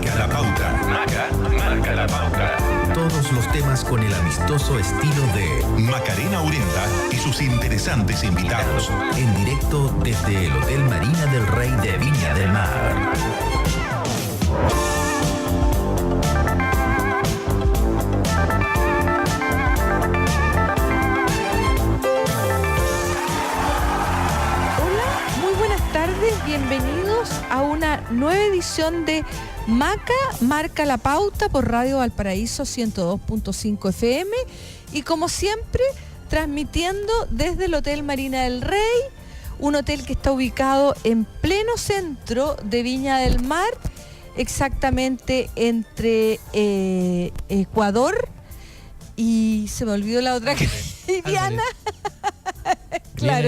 marca la pauta. Marca la pauta. Todos los temas con el amistoso estilo de Macarena Urenda y sus interesantes invitados. En directo desde el Hotel Marina del Rey de Viña del Mar. Bienvenidos a una nueva edición de Marca la Pauta por Radio Valparaíso 102.5 FM y como siempre transmitiendo desde el Hotel Marina del Rey, un hotel que está ubicado en pleno centro de Viña del Mar, exactamente entre Ecuador y se me olvidó la otra y Viana. Claro,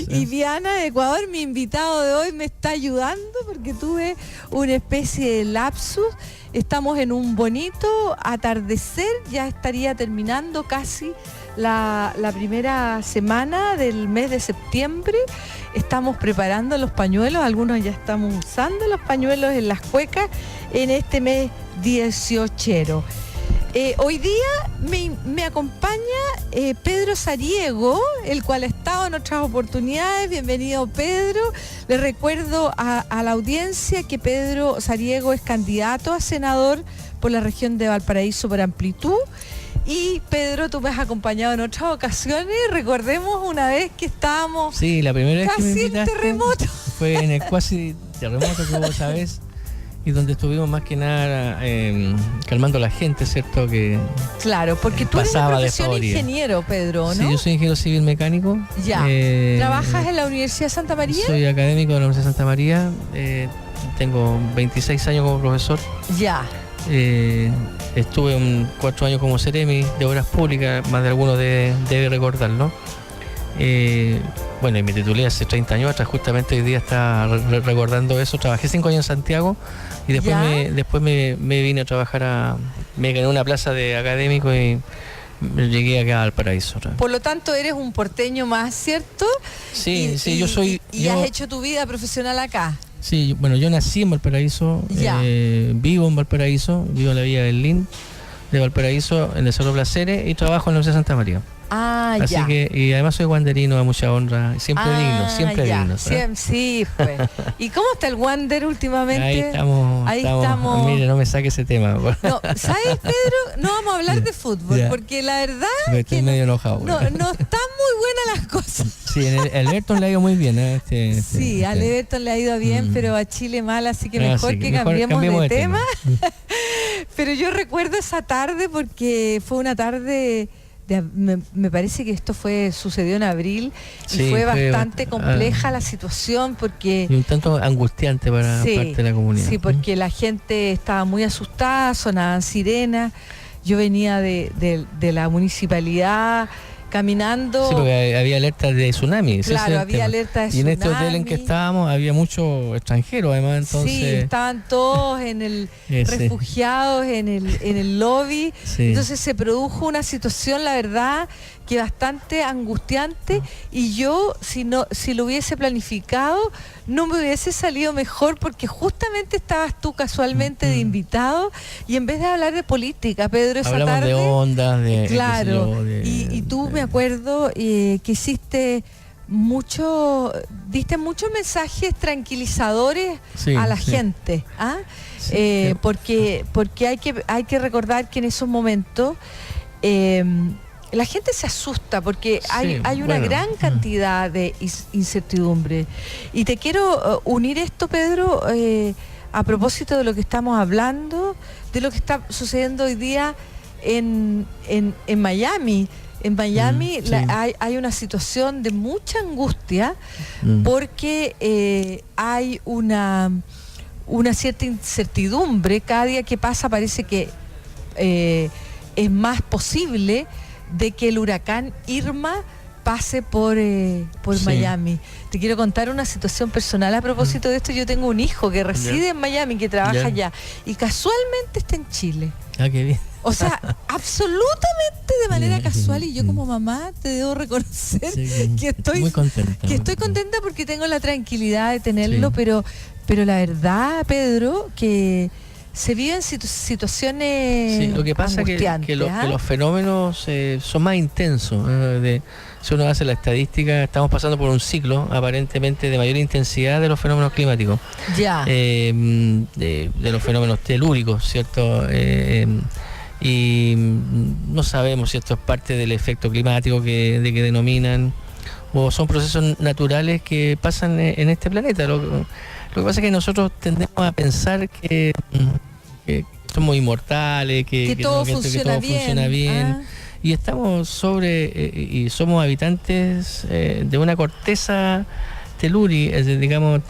y Viana de Ecuador, mi invitado de hoy, me está ayudando porque tuve una especie de lapsus. Estamos en un bonito atardecer, ya estaría terminando casi la primera semana del mes de septiembre. Estamos preparando los pañuelos, algunos ya estamos usando los pañuelos en las cuecas en este mes 18. Hoy día me acompaña Pedro Sariego, el cual ha estado en otras oportunidades. Bienvenido, Pedro. Le recuerdo a la audiencia que Pedro Sariego es candidato a senador por la región de Valparaíso por Amplitud. Y Pedro, tú me has acompañado en otras ocasiones. Recordemos una vez que estábamos la primera vez que me invitaste en terremoto. Fue en el cuasi terremoto que vos sabés. Y donde estuvimos más que nada calmando a la gente, ¿cierto? Que claro, porque tú eres de profesión ingeniero, Pedro, ¿no? Sí, yo soy ingeniero civil mecánico. Ya. ¿Trabajas en la Universidad de Santa María? Soy académico de la Universidad de Santa María. Tengo 26 años como profesor. Ya. Estuve 4 años como Ceremi de Obras Públicas, más de algunos debe recordarlo. Bueno, y me titulé hace 30 años atrás, justamente hoy día está recordando eso. Trabajé 5 años en Santiago y después me vine a trabajar me gané una plaza de académico y llegué acá al Paraíso. Por lo tanto, eres un porteño más, ¿cierto? Sí, yo soy... ¿Y has hecho tu vida profesional acá? Sí, bueno, yo nací en Valparaíso, vivo en Valparaíso, vivo en la Villa del Lin de Valparaíso, en el Cerro Placeres, y trabajo en la Universidad de Santa María. Así que, y además soy wanderino de mucha honra, siempre digno. Sí, pues. ¿Y cómo está el wander últimamente? Ahí estamos. Mire, no me saque ese tema. No, ¿sabes, Pedro? No vamos a hablar de fútbol, porque la verdad estoy medio enojado. No están muy buenas las cosas. Sí, el Everton le ha ido muy bien. Al Everton le ha ido bien, pero a Chile mal, así que mejor cambiemos de tema. Pero yo recuerdo esa tarde porque fue una tarde... Me parece que esto sucedió en abril y fue bastante compleja la situación porque... Y un tanto angustiante para parte de la comunidad. Sí, porque la gente estaba muy asustada, sonaban sirenas. Yo venía de la municipalidad caminando. Sí, porque había alertas de tsunami. Claro, había alertas de tsunami. Y en este hotel en que estábamos había muchos extranjeros, además, entonces... Sí, estaban todos refugiados en el lobby. Sí. Entonces se produjo una situación, la verdad, que bastante angustiante, y yo, si lo hubiese planificado, no me hubiese salido mejor, porque justamente estabas tú casualmente de invitado, y en vez de hablar de política, Pedro, esa hablamos tarde... de ondas, claro, y tú me acuerdo que diste muchos mensajes tranquilizadores a la gente, porque hay que recordar que en esos momentos la gente se asusta porque hay una gran cantidad de incertidumbre. Y te quiero unir esto, Pedro, a propósito de lo que estamos hablando, de lo que está sucediendo hoy día en Miami. En Miami hay una situación de mucha angustia porque hay una cierta incertidumbre. Cada día que pasa parece que es más posible de que el huracán Irma pase por Miami. Te quiero contar una situación personal a propósito de esto. Yo tengo un hijo que reside en Miami, que trabaja allá, y casualmente está en Chile. Ah, qué bien. O sea, absolutamente de manera casual, y yo como mamá te debo reconocer que estoy muy contenta. Que estoy contenta porque tengo la tranquilidad de tenerlo, pero la verdad, Pedro, que se viven situaciones. Sí, lo que pasa es que los fenómenos son más intensos. Si uno hace la estadística, estamos pasando por un ciclo aparentemente de mayor intensidad de los fenómenos climáticos. Ya. De los fenómenos telúricos, ¿cierto? Y no sabemos si esto es parte del efecto climático que denominan, o son procesos naturales que pasan en este planeta. Lo que pasa es que nosotros tendemos a pensar que somos inmortales, que todo funciona bien. Y estamos y somos habitantes de una corteza telúrica, digamos,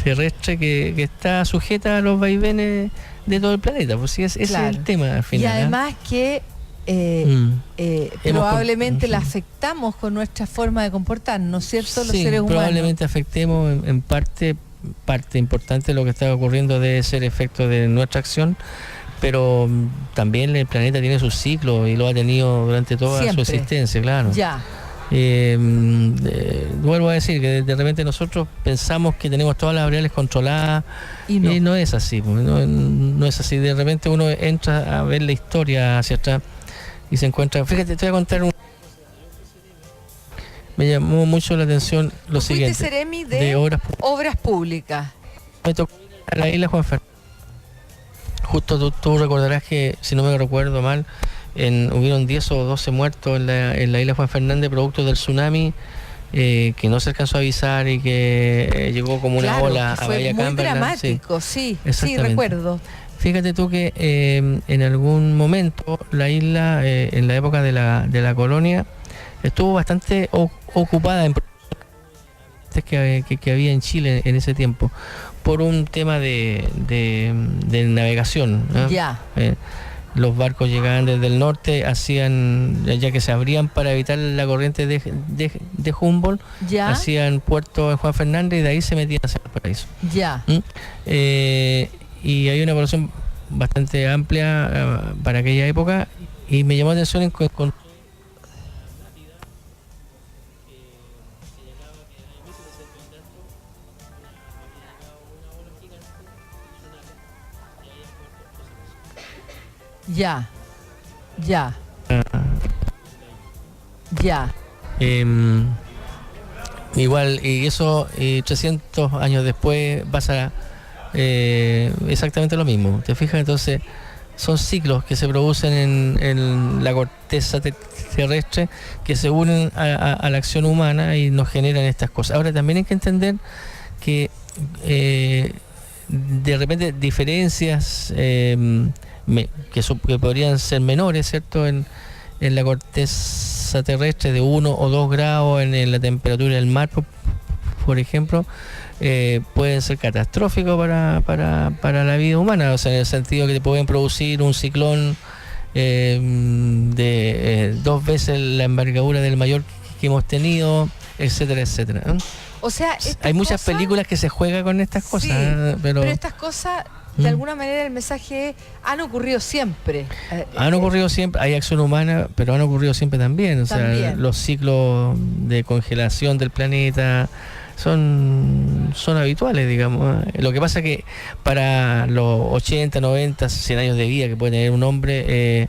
terrestre, que está sujeta a los vaivenes de todo el planeta. Pues sí, ese es el tema al final. Y además que probablemente la afectamos con nuestra forma de comportarnos, ¿no es cierto? Los seres humanos. Probablemente afectemos en parte importante de lo que está ocurriendo debe ser efecto de nuestra acción, pero también el planeta tiene su ciclo y lo ha tenido durante toda su existencia, claro. Ya. Vuelvo a decir que de repente nosotros pensamos que tenemos todas las variables controladas y no es así, no es así. De repente uno entra a ver la historia hacia atrás y se encuentra. Fíjate, te voy a contar me llamó mucho la atención lo siguiente. Seremi de obras públicas. Me tocó a la isla Juan Fernández. Justo tú recordarás que, si no me recuerdo mal, hubieron 10 o 12 muertos en la isla Juan Fernández producto del tsunami que no se alcanzó a avisar y que llegó como una ola a Bahía Cumberland. Muy dramático, sí, recuerdo. Fíjate tú que en algún momento la isla, en la época de la colonia, estuvo bastante ocupada en que había en Chile en ese tiempo por un tema de navegación, ¿no? Ya. Los barcos llegaban desde el norte, ya que se abrían para evitar la corriente de Humboldt, hacían puerto en Juan Fernández y de ahí se metían hacia el paraíso. Ya. Y hay una población bastante amplia para aquella época, y me llamó la atención con Ya. Igual, y eso 300 años después pasa exactamente lo mismo. ¿Te fijas? Entonces son ciclos que se producen en la corteza terrestre que se unen a la acción humana y nos generan estas cosas. Ahora también hay que entender que de repente diferencias que podrían ser menores, ¿cierto? En la corteza terrestre de 1 o 2 grados en la temperatura del mar, por ejemplo, pueden ser catastróficos para la vida humana, o sea, en el sentido que te pueden producir un ciclón de 2 veces la envergadura del mayor que hemos tenido, etcétera, etcétera, ¿no? O sea, hay muchas películas que se juegan con estas cosas, pero estas cosas, de alguna manera, el mensaje han ocurrido siempre. Han ocurrido siempre, hay acción humana, pero han ocurrido siempre también. O sea, los ciclos de congelación del planeta son habituales, digamos. Lo que pasa es que para los 80, 90, 100 años de vida que puede tener un hombre,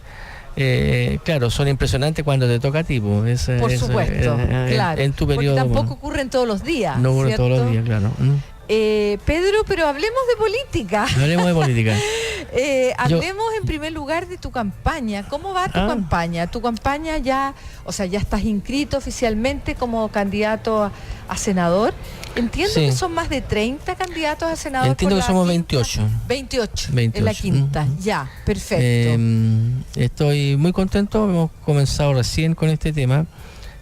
claro, son impresionantes cuando te toca a ti. Por supuesto, claro. En tu periodo. Porque tampoco ocurren todos los días. No ocurren todos los días, claro. Pedro, pero hablemos de política. Hablemos de política. Hablemos en primer lugar de tu campaña. ¿Cómo va tu campaña? Tu campaña ya estás inscrito oficialmente como candidato a senador. Entiendo que son más de 30 candidatos a senador. Entiendo que somos 28. 28 en la quinta. Ya, perfecto. Estoy muy contento. Hemos comenzado recién con este tema.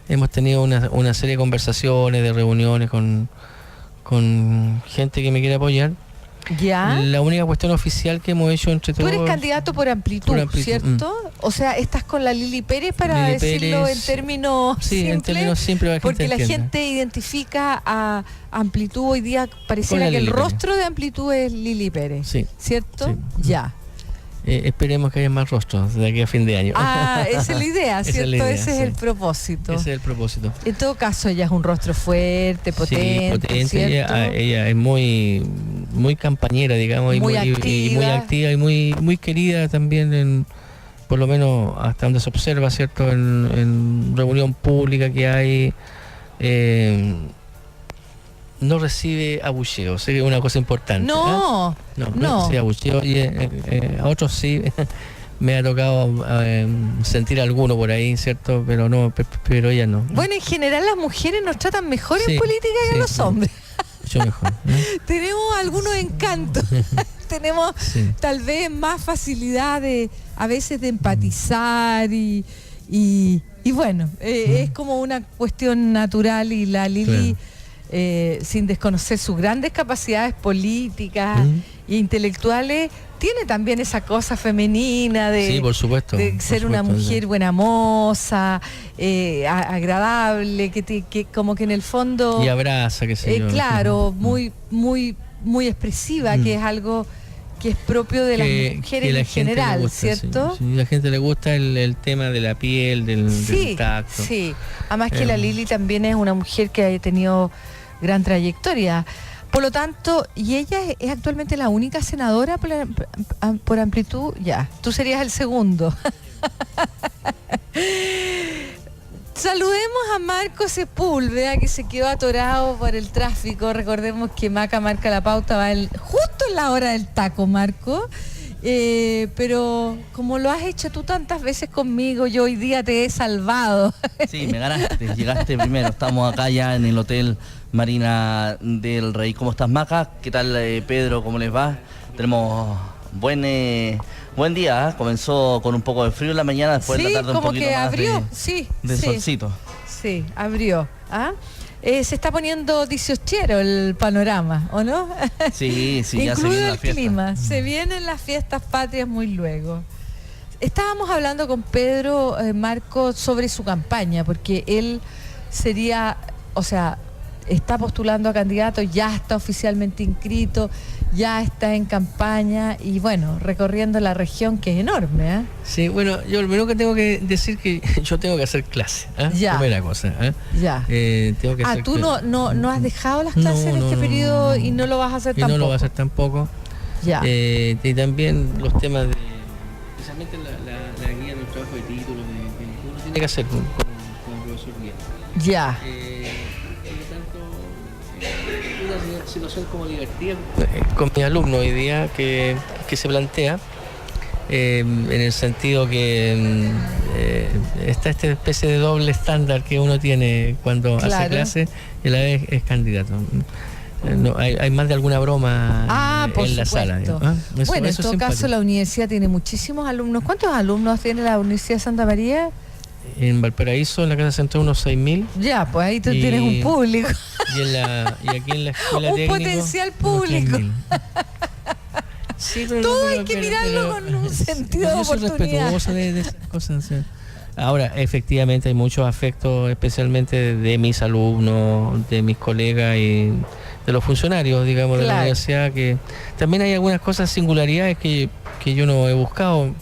Hemos tenido una serie de conversaciones, de reuniones con gente que me quiere apoyar. Ya. La única cuestión oficial que hemos hecho entre todos. Tú eres candidato por amplitud, ¿cierto? O sea, estás con la Lili Pérez, para decirlo en términos simples. En términos simples, porque la gente identifica a Amplitud hoy día, pareciera que el rostro de Amplitud es Lili Pérez, ¿cierto? Sí. Ya. esperemos que haya más rostros de aquí a fin de año. Esa es la idea, ¿cierto? Ese es el propósito. Ese es el propósito. En todo caso, ella es un rostro fuerte, potente. Sí, potente. Ella es muy campañera, digamos, muy y muy activa y muy querida también, por lo menos hasta donde se observa, ¿cierto? En reunión pública que hay. No recibe abucheo, sé que es una cosa importante. No recibe abucheo, y a otros sí me ha tocado sentir alguno por ahí, ¿cierto? Pero ella no. Bueno, en general las mujeres nos tratan mejor en política que los hombres. Mucho mejor. Tenemos algunos encantos. Tenemos tal vez más facilidad a veces de empatizar y bueno, es como una cuestión natural, y la Lili... sin desconocer sus grandes capacidades políticas e intelectuales, tiene también esa cosa femenina de, por supuesto, de ser una mujer buena moza, agradable, que como que en el fondo... Y abraza, qué sé yo. Claro, muy expresiva, que es algo que es propio de las mujeres en general, gusta, ¿cierto? Sí, a la gente le gusta el tema de la piel, del tacto. Sí, además que la Lili también es una mujer que ha tenido gran trayectoria. Por lo tanto, y ella es actualmente la única senadora por amplitud. Ya, tú serías el segundo. Saludemos a Marco Sepúlveda, que se quedó atorado por el tráfico. Recordemos que Maca marca la pauta, va justo en la hora del taco, Marco. Pero como lo has hecho tú tantas veces conmigo, yo hoy día te he salvado. Sí, me ganaste, llegaste primero. Estamos acá ya en el Hotel Marina del Rey. ¿Cómo estás, Maca? ¿Qué tal, Pedro? ¿Cómo les va? Tenemos buen día, ¿eh? Comenzó con un poco de frío en la mañana, después de la tarde un poquito más abrió, de solcito. Sí, abrió. Se está poniendo diciochero el panorama, ¿o no? Sí, ya se viene la fiesta. Clima, se vienen las fiestas patrias muy luego. Estábamos hablando con Pedro Marco sobre su campaña, porque él está postulando a candidato, ya está oficialmente inscrito, ya está en campaña y bueno, recorriendo la región, que es enorme. Sí, bueno, yo lo primero que tengo que decir que yo tengo que hacer clase, primera cosa. Ya. Tengo que hacer tú no has dejado las clases en este periodo y no lo vas a hacer tampoco. No lo vas a hacer tampoco. Ya. Y también los temas de, especialmente la guía del trabajo de títulos, que uno tiene que hacer con el profesor guía. Ya. Una situación como divertida con mi alumno hoy día que se plantea en el sentido que está esta especie de doble estándar que uno tiene cuando hace clase y a la vez es candidato. Hay más de alguna broma en la sala. Bueno, en todo caso la universidad tiene muchísimos alumnos. ¿Cuántos alumnos tiene la Universidad de Santa María? En Valparaíso, en la Casa Central, unos 6.000. Ya, pues ahí tú tienes un público. Y aquí en la escuela un técnico, potencial público. Sí, todo hay que mirarlo con un sentido de oportunidad. Yo soy respetuoso de esas cosas. Ahora, efectivamente, hay muchos afectos, especialmente de mis alumnos, de mis colegas y de los funcionarios, digamos, de la universidad, que también hay algunas cosas, singularidades que yo no he buscado.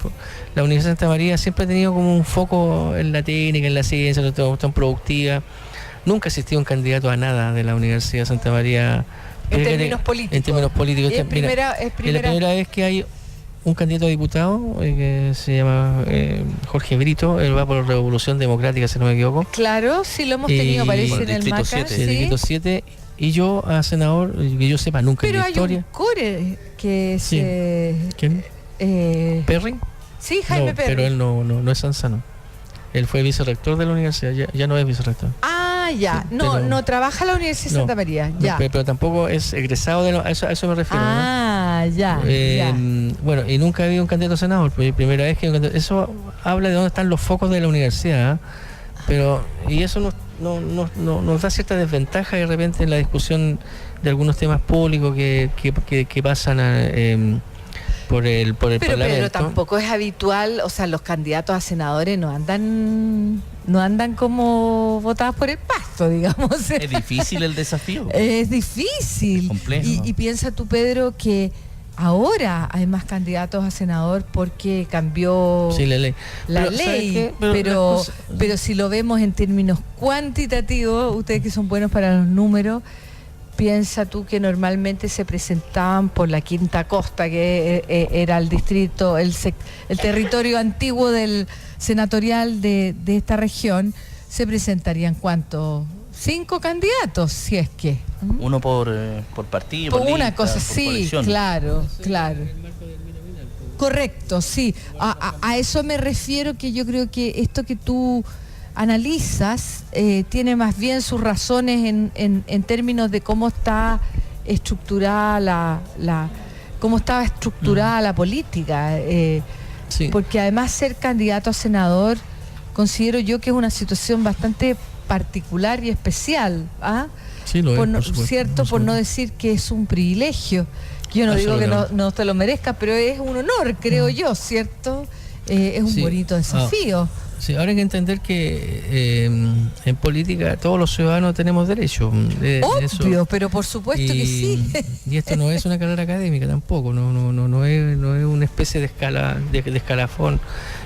La Universidad de Santa María siempre ha tenido como un foco en la técnica, en la ciencia, no tan productiva. Nunca ha existido un candidato a nada de la Universidad de Santa María. En términos políticos. Es la primera vez que hay un candidato a diputado que se llama Jorge Brito. Él va por Revolución Democrática, si no me equivoco. Claro, sí lo hemos tenido, parece, en el MACA. Sí, Distrito 7. Y yo a senador, que yo sepa, nunca en la historia. Pero hay un core que se... ¿Quién? ¿Perry? Sí, Jaime Perry. Pero él no es sanzano. Él fue vicerrector de la universidad, ya no es vicerrector. Ya. Sí, no trabaja en la Universidad de Santa María. Ya. Pero tampoco es egresado de a eso me refiero. Ya. Bueno, y nunca ha habido un candidato a senador, pues primera vez que eso habla de dónde están los focos de la universidad, y eso nos da cierta desventaja de repente en la discusión de algunos temas públicos que pasan por el Parlamento. Pero tampoco es habitual, o sea, los candidatos a senadores no andan como votados por el pasto, digamos. Es difícil el desafío. Es difícil. Es complejo. Y piensa tú, Pedro, que ahora hay más candidatos a senador porque cambió la ley. Pero si lo vemos en términos cuantitativos, ustedes que son buenos para los números, piensa tú que normalmente se presentaban por la Quinta Costa, que era el distrito, el territorio antiguo del senatorial de esta región, se presentarían ¿cuántos? 5 candidatos, si es que. Uno por partido, por una lista, cosa, por sí, coalición. claro. Correcto, sí. A eso me refiero, que yo creo que esto que tú analizas tiene más bien sus razones en términos de cómo está estructurada cómo estaba estructurada la política. Sí. Porque además ser candidato a senador, considero yo que es una situación bastante particular y especial, ¿ah? Sí, lo es, por supuesto, cierto, por no decir que es un privilegio. Yo no digo que no te lo merezcas, pero es un honor, creo yo, ¿cierto? Es un bonito desafío. Sí, ahora hay que entender que en política todos los ciudadanos tenemos derecho. Obvio, pero por supuesto que sí. Y esto no es una carrera académica tampoco, no es una especie de escalafón.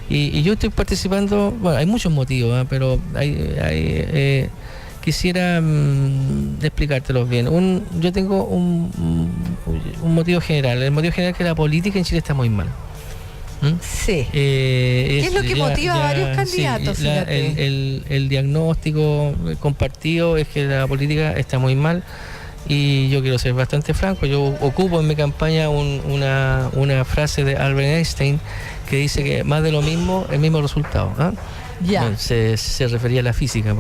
Y yo estoy participando, bueno, hay muchos motivos, pero quisiera explicártelos bien. Yo tengo un motivo general. El motivo general es que la política en Chile está muy mal. Sí. ¿Qué es lo que motiva a varios candidatos? Sí, el diagnóstico compartido es que la política está muy mal, y yo quiero ser bastante franco. Yo ocupo en mi campaña una frase de Albert Einstein que dice que más de lo mismo, el mismo resultado. Bueno, se refería a la física,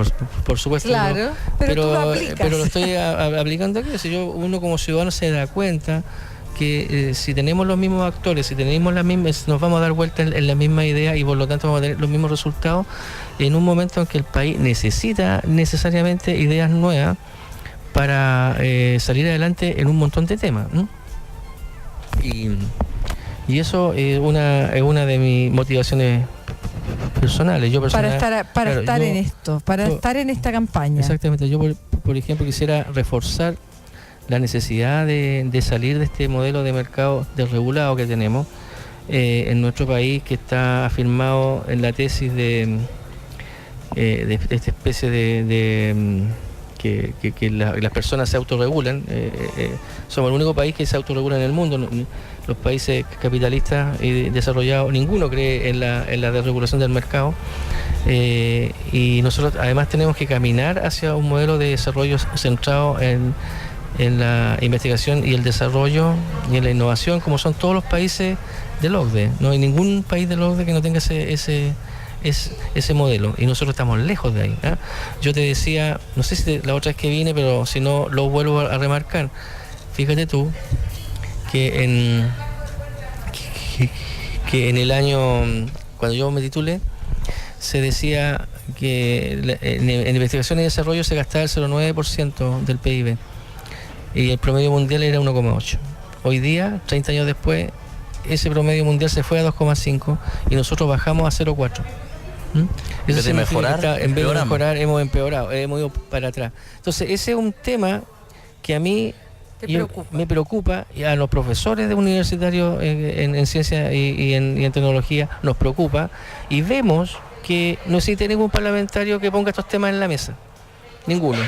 por supuesto. Claro, pero tú lo aplicas. Pero lo estoy aplicando aquí. Si uno como ciudadano se da cuenta que si tenemos los mismos actores, si tenemos las mismas, nos vamos a dar vuelta en la misma idea, y por lo tanto vamos a tener los mismos resultados en un momento en que el país necesita necesariamente ideas nuevas para salir adelante en un montón de temas. Y eso es una de mis motivaciones personales. Para estar en esta campaña. Exactamente. Yo, por ejemplo, quisiera reforzar la necesidad de salir de este modelo de mercado desregulado que tenemos en nuestro país, que está afirmado en la tesis de esta especie de que las personas se autorregulan. Somos el único país que se autorregula en el mundo. Los países capitalistas y desarrollados, ninguno cree en la desregulación del mercado, y nosotros además tenemos que caminar hacia un modelo de desarrollo centrado en la investigación y el desarrollo y en la innovación, como son todos los países del OCDE. No hay ningún país del OCDE que no tenga ese modelo, y nosotros estamos lejos de ahí. Yo te decía, no sé si la otra vez que vine, pero si no lo vuelvo a remarcar. Fíjate tú que en el año, cuando yo me titulé, se decía que en investigación y desarrollo se gastaba el 0,9% del PIB, y el promedio mundial era 1,8%. Hoy día, 30 años después, ese promedio mundial se fue a 2,5% y nosotros bajamos a 0,4%. En vez de mejorar, hemos empeorado, hemos ido para atrás. Entonces, ese es un tema que a mí me preocupa, y a los profesores de universitarios en ciencia y en tecnología nos preocupa, y vemos que no existe ningún parlamentario que ponga estos temas en la mesa. Ninguno.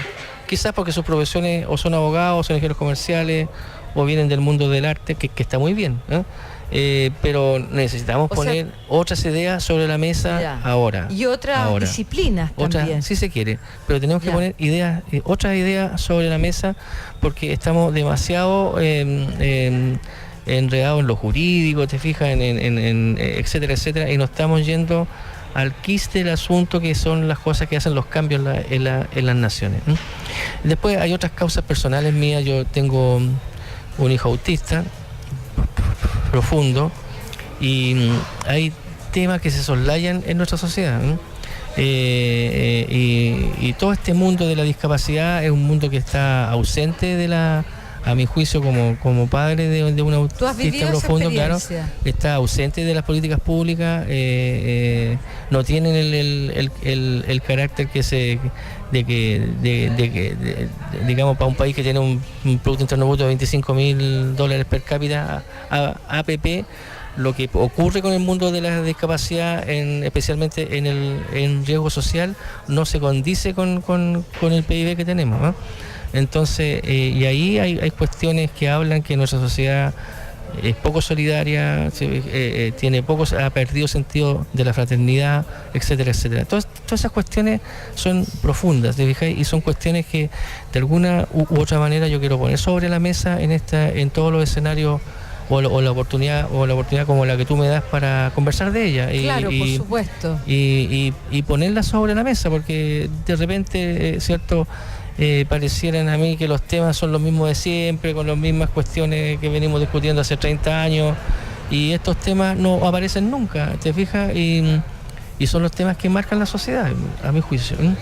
Quizás porque sus profesiones o son abogados, o son ingenieros comerciales, o vienen del mundo del arte, que está muy bien, pero necesitamos poner otras ideas sobre la mesa ahora. Y otras disciplinas también. Si se quiere, pero tenemos que poner otras ideas sobre la mesa, porque estamos demasiado enredados en lo jurídico, te fijas, en etcétera, etcétera, y nos estamos yendo al quiste del asunto, que son las cosas que hacen los cambios en las naciones. Después hay otras causas personales mías. Yo tengo un hijo autista profundo, y hay temas que se soslayan en nuestra sociedad, y todo este mundo de la discapacidad es un mundo que está ausente de la a mi juicio, como padre de un autista profundo, claro, está ausente de las políticas públicas, no tienen el carácter digamos, para un país que tiene un Producto Interno Bruto de $25.000 per cápita APP. Lo que ocurre con el mundo de la discapacidad, especialmente en riesgo social, no se condice con el PIB que tenemos, ¿no? Entonces, y ahí hay cuestiones que hablan que nuestra sociedad es poco solidaria, ha perdido sentido de la fraternidad, etcétera, etcétera. Todas esas cuestiones son profundas, ¿te fijas? Y son cuestiones que de alguna u otra manera yo quiero poner sobre la mesa en todos los escenarios, o la oportunidad como la que tú me das para conversar de ella. Claro, por supuesto. Y ponerla sobre la mesa, porque de repente, ¿cierto? Parecieran a mí que los temas son los mismos de siempre, con las mismas cuestiones que venimos discutiendo hace 30 años, y estos temas no aparecen nunca, ¿te fijas? Y son los temas que marcan la sociedad, a mi juicio, ¿eh?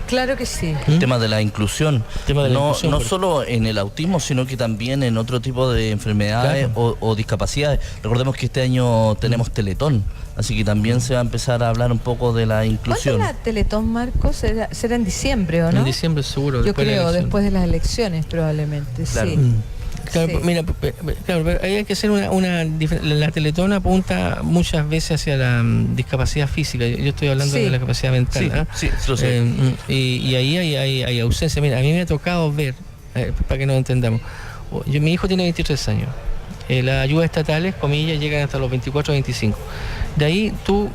Claro que sí. El tema de la inclusión, no solo en el autismo, sino que también en otro tipo de enfermedades, claro, o discapacidades. Recordemos que este año tenemos Teletón, así que también se va a empezar a hablar un poco de la inclusión. ¿Cuándo es la Teletón, Marcos? ¿Será en diciembre o no? En diciembre seguro. Yo creo, después de las elecciones probablemente, claro. Sí. Claro, sí. Mira, claro, ahí hay que hacer la Teletón apunta muchas veces hacia la discapacidad física. Yo estoy hablando de la capacidad mental. Sí, lo sé. Y ahí hay ausencia. Mira, a mí me ha tocado ver, para que nos entendamos, mi hijo tiene 23 años. Las ayudas estatales, comillas, llegan hasta los 24 o 25. De ahí tú,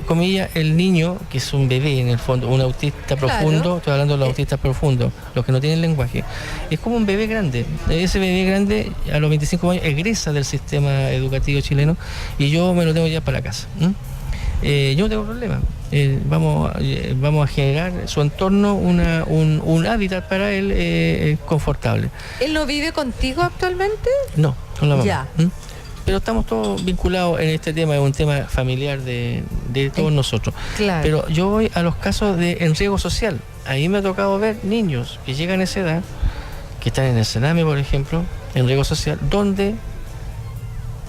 comillas, el niño, que es un bebé en el fondo, un autista profundo, claro, estoy hablando de los autistas profundos, los que no tienen lenguaje, es como un bebé grande. Ese bebé grande a los 25 años egresa del sistema educativo chileno y yo me lo tengo ya para la casa. Yo no tengo problema. Vamos a generar su entorno un hábitat para él confortable. ¿Él no vive contigo actualmente? No, con la mamá. Ya. Pero estamos todos vinculados en este tema, es un tema familiar de todos nosotros. Claro. Pero yo voy a los casos en riesgo social. Ahí me ha tocado ver niños que llegan a esa edad, que están en el Sename, por ejemplo, en riesgo social, donde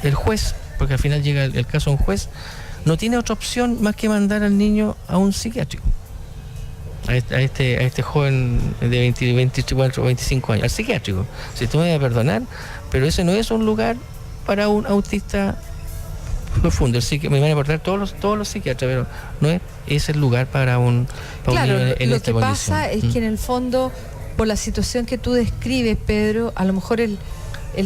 el juez, porque al final llega el caso a un juez, no tiene otra opción más que mandar al niño a un psiquiátrico. A este joven de 24 o 25 años, al psiquiátrico. Si tú me vas a perdonar, pero ese no es un lugar para un autista profundo. Me van a aportar todos los psiquiatras, pero no es el lugar para un claro, niño en lo esta que condición. pasa es que en el fondo, por la situación que tú describes, Pedro, a lo mejor el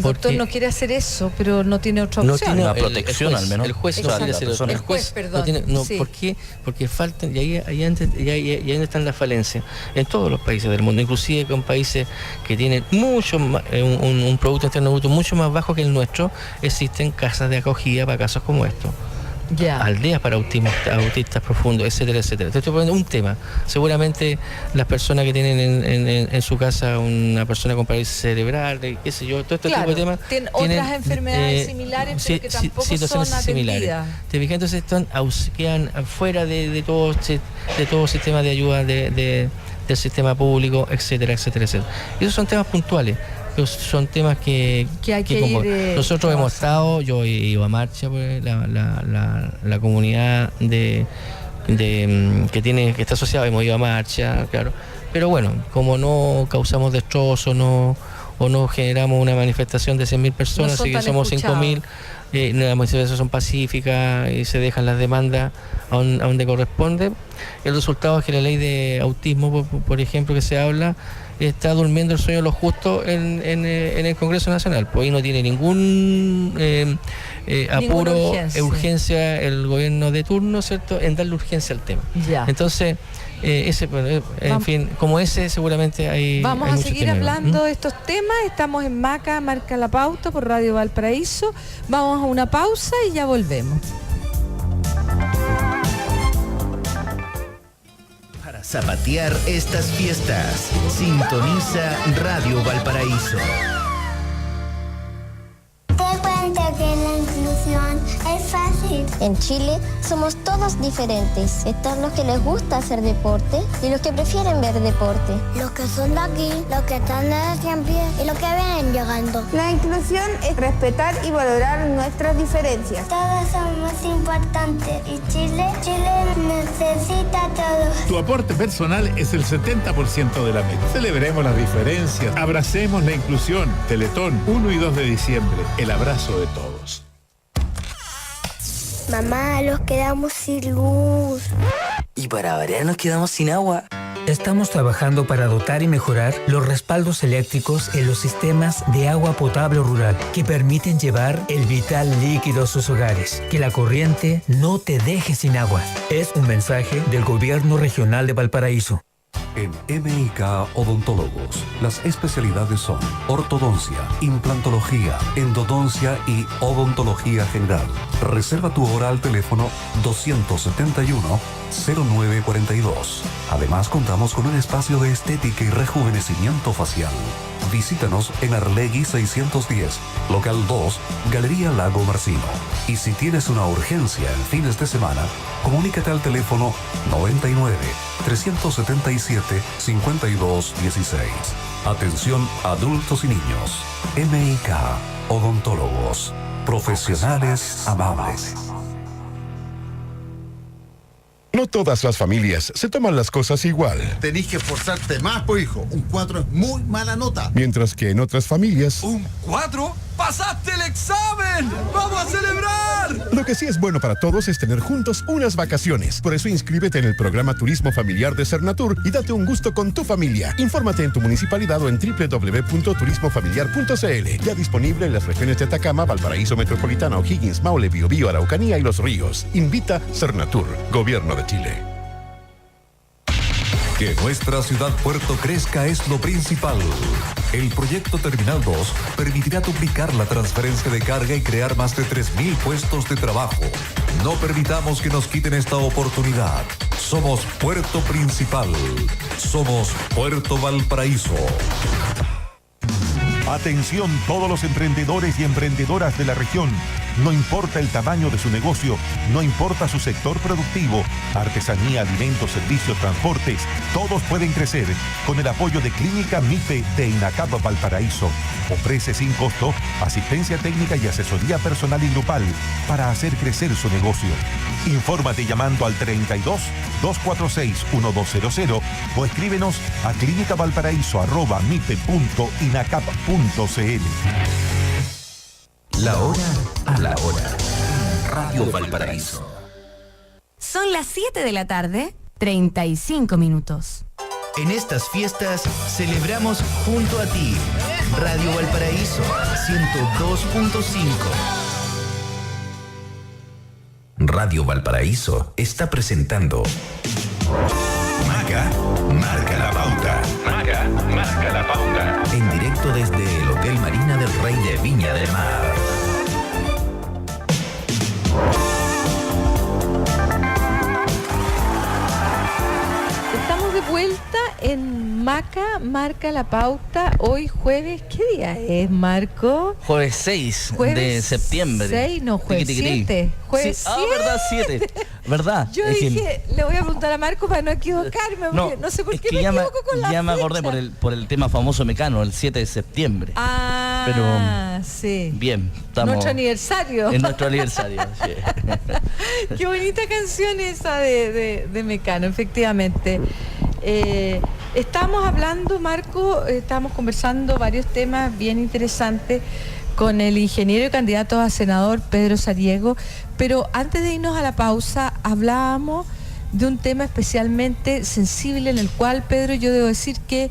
doctor no quiere hacer eso, pero no tiene otra opción. No tiene una protección, al menos. El juez no quiere hacer eso. El juez, perdón. No tiene, sí. ¿Por qué? Porque faltan, y ahí están las falencias en todos los países del mundo, inclusive con países que tienen mucho más, un Producto Interno Bruto mucho más bajo que el nuestro, existen casas de acogida para casos como estos. Ya. Aldeas para autistas profundos, etcétera, etcétera. Te estoy poniendo un tema. Seguramente las personas que tienen en su casa una persona con parálisis cerebral, qué sé yo, todo este tipo de temas. Tienen otras enfermedades similares, pero que tampoco son atendidas. ¿Te fijas? Entonces quedan fuera de todo sistema de ayuda del sistema público, etcétera, etcétera, etcétera. Esos son temas puntuales. Son temas que hay que ir, nosotros hemos estado, yo he ido a marcha por la comunidad que está asociada, hemos ido a marcha, claro, pero bueno, como no causamos destrozos, o no generamos una manifestación de 100.000 personas, así que somos 5.000, las manifestaciones son pacíficas y se dejan las demandas a donde corresponde. El resultado es que la ley de autismo, por ejemplo, que se habla, está durmiendo el sueño de los justos en el Congreso Nacional. Pues ahí no tiene ningún apuro, urgencia el gobierno de turno, ¿cierto?, en darle urgencia al tema. Ya. Entonces, fin, como ese seguramente hay. Vamos a seguir hablando de estos temas. Estamos en Maca, Marca la Pauta por Radio Valparaíso. Vamos a una pausa y ya volvemos. Zapatear estas fiestas. Sintoniza Radio Valparaíso. Te cuento que la inclusión es fácil Brasil. En Chile somos todos diferentes. Están los que les gusta hacer deporte y los que prefieren ver deporte. Los que son de aquí, los que están de siempre y los que vienen llegando. La inclusión es respetar y valorar nuestras diferencias. Todos somos importantes y Chile necesita a todos. Tu aporte personal es el 70% de la meta. Celebremos las diferencias, abracemos la inclusión. Teletón, 1 y 2 de diciembre, el abrazo de todos. Mamá, nos quedamos sin luz. Y para variar nos quedamos sin agua. Estamos trabajando para dotar y mejorar los respaldos eléctricos en los sistemas de agua potable rural que permiten llevar el vital líquido a sus hogares. Que la corriente no te deje sin agua. Es un mensaje del Gobierno Regional de Valparaíso. En MIK Odontólogos, las especialidades son ortodoncia, implantología, endodoncia y odontología general. Reserva tu hora al teléfono 271-0942. Además, contamos con un espacio de estética y rejuvenecimiento facial. Visítanos en Arlegui 610, local 2, Galería Lago Marcino. Y si tienes una urgencia en fines de semana, comunícate al teléfono 99-377-5216. Atención adultos y niños. MIK Odontólogos. Profesionales amables. No todas las familias se toman las cosas igual. Tenís que esforzarte más, pues, hijo. Un 4 es muy mala nota. Mientras que en otras familias... ¿Un 4? ¡Pasaste el examen! ¡Vamos a celebrar! Lo que sí es bueno para todos es tener juntos unas vacaciones. Por eso inscríbete en el programa Turismo Familiar de Cernatur y date un gusto con tu familia. Infórmate en tu municipalidad o en www.turismofamiliar.cl. Ya disponible en las regiones de Atacama, Valparaíso Metropolitana, O'Higgins, Maule, Biobío, Araucanía y Los Ríos. Invita Cernatur, Gobierno de Chile. Que nuestra ciudad puerto crezca es lo principal. El proyecto Terminal 2 permitirá duplicar la transferencia de carga y crear más de 3.000 puestos de trabajo. No permitamos que nos quiten esta oportunidad. Somos Puerto Principal. Somos Puerto Valparaíso. Atención todos los emprendedores y emprendedoras de la región. No importa el tamaño de su negocio, no importa su sector productivo, artesanía, alimentos, servicios, transportes, todos pueden crecer con el apoyo de Clínica MIPE de INACAP Valparaíso. Ofrece sin costo asistencia técnica y asesoría personal y grupal para hacer crecer su negocio. Infórmate llamando al 32-246-1200 o escríbenos a clinicavalparaíso@mipe.inacap.cl. La hora a la hora. Radio Valparaíso. Son las 7 de la tarde, 35 minutos. En estas fiestas celebramos junto a ti. Radio Valparaíso 102.5. Radio Valparaíso está presentando Maca marca la pauta. Maca marca la pauta. En directo desde el Hotel Marina del Rey de Viña del Mar. Estamos de vuelta en Maca marca la pauta. Hoy jueves, ¿qué día es, Marco? Jueves 6 de septiembre. 6, no, jueves 7. Jueves 7. ¿Verdad? 7. ¿Verdad? Yo dije, le voy a preguntar a Marco para no equivocarme, porque no sé por qué me equivoco con la fecha. Ya me acordé por el tema famoso Mecano, el 7 de septiembre. Ah, pero sí. Bien, estamos... Nuestro aniversario. Es nuestro aniversario, sí. Qué bonita canción esa de Mecano, efectivamente. Estamos hablando, Marco, estamos conversando varios temas bien interesantes con el ingeniero y candidato a senador Pedro Sariego, pero antes de irnos a la pausa hablábamos de un tema especialmente sensible en el cual, Pedro, yo debo decir que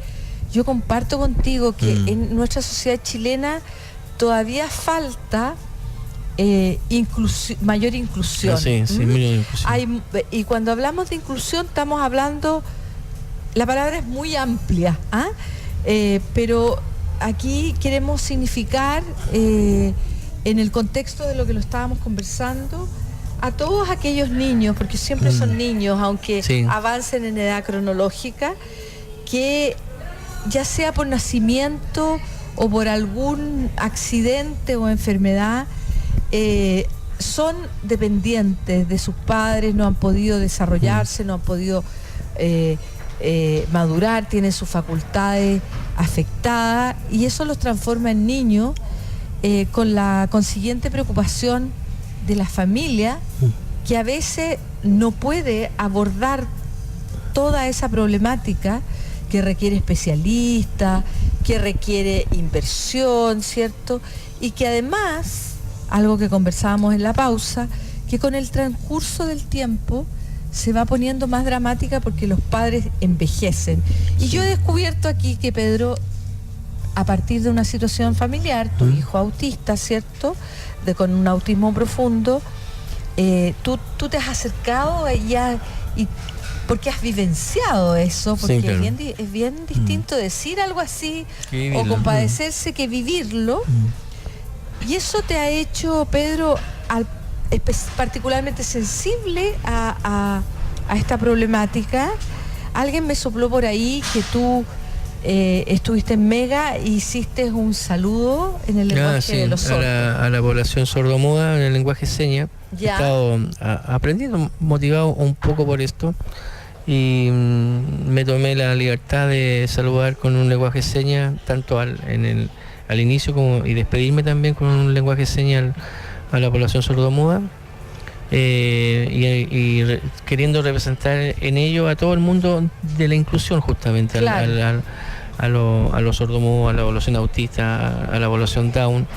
yo comparto contigo que en nuestra sociedad chilena todavía falta mayor inclusión. Sí, mayor inclusión. Y cuando hablamos de inclusión estamos hablando, la palabra es muy amplia, pero aquí queremos significar, en el contexto de lo que lo estábamos conversando, a todos aquellos niños, porque siempre son niños, aunque avancen en edad cronológica, que ya sea por nacimiento o por algún accidente o enfermedad, son dependientes de sus padres, no han podido desarrollarse, no han podido madurar, tienen sus facultades afectadas, y eso los transforma en niños con la consiguiente preocupación de la familia, que a veces no puede abordar toda esa problemática que requiere especialistas, que requiere inversión, ¿cierto? Y que además, algo que conversábamos en la pausa, que con el transcurso del tiempo se va poniendo más dramática porque los padres envejecen. Y yo he descubierto aquí que, Pedro, a partir de una situación familiar, tu hijo autista, ¿cierto?, con un autismo profundo, tú te has acercado a ella y porque has vivenciado eso, porque sí, claro, es bien distinto decir algo así o compadecerse que vivirlo. Y eso te ha hecho, Pedro, particularmente sensible a esta problemática. Alguien me sopló por ahí que tú estuviste en Mega e hiciste un saludo en el lenguaje de los sordos. A la población sordomuda en el lenguaje seña. He estado aprendiendo, motivado un poco por esto, y me tomé la libertad de saludar con un lenguaje seña tanto al inicio como y despedirme también con un lenguaje seña a la población sordomuda, y queriendo representar en ello a todo el mundo de la inclusión, justamente, claro, a los sordomudos, a la población autista, a la población Down,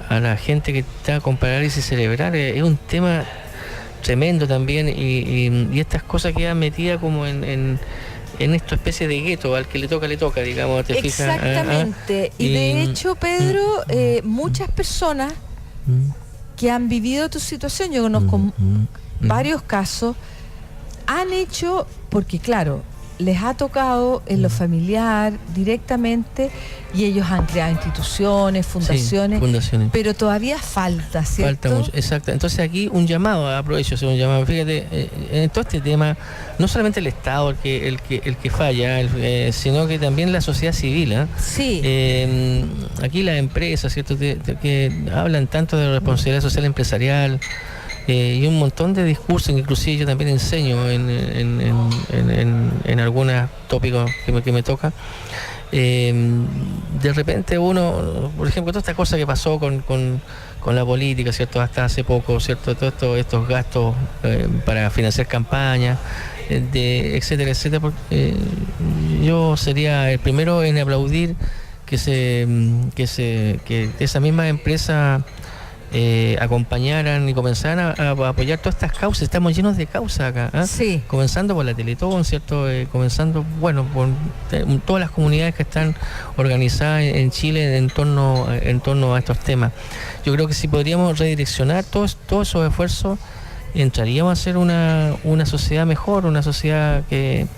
a la gente que está con parálisis cerebral. Es un tema tremendo también, y estas cosas quedan metidas como en esta especie de gueto, al que le toca, digamos, ¿te fijas? Exactamente. Y de hecho, Pedro, muchas personas que han vivido tu situación, yo conozco varios casos, han hecho, porque claro, les ha tocado en lo familiar directamente, y ellos han creado instituciones, fundaciones, pero todavía falta, ¿cierto? Falta mucho, exacto. Entonces aquí un llamado, aprovecho hacer un llamado, fíjate, en todo este tema, no solamente el Estado el que falla, sino que también la sociedad civil, Sí. Aquí las empresas, ¿cierto?, que hablan tanto de responsabilidad social empresarial, y un montón de discursos, inclusive yo también enseño en algunos tópicos que me toca. De repente uno, por ejemplo, toda esta cosa que pasó con la política, ¿cierto?, hasta hace poco, ¿cierto?, todos estos gastos para financiar campañas, etcétera, yo sería el primero en aplaudir que esa misma empresa acompañaran y comenzaran a apoyar todas estas causas. Estamos llenos de causas acá, sí, comenzando por la Teletón, ¿cierto? Comenzando, bueno, por todas las comunidades que están organizadas en Chile en torno a estos temas. Yo creo que si podríamos redireccionar todos esos esfuerzos, entraríamos a ser una sociedad mejor, una sociedad que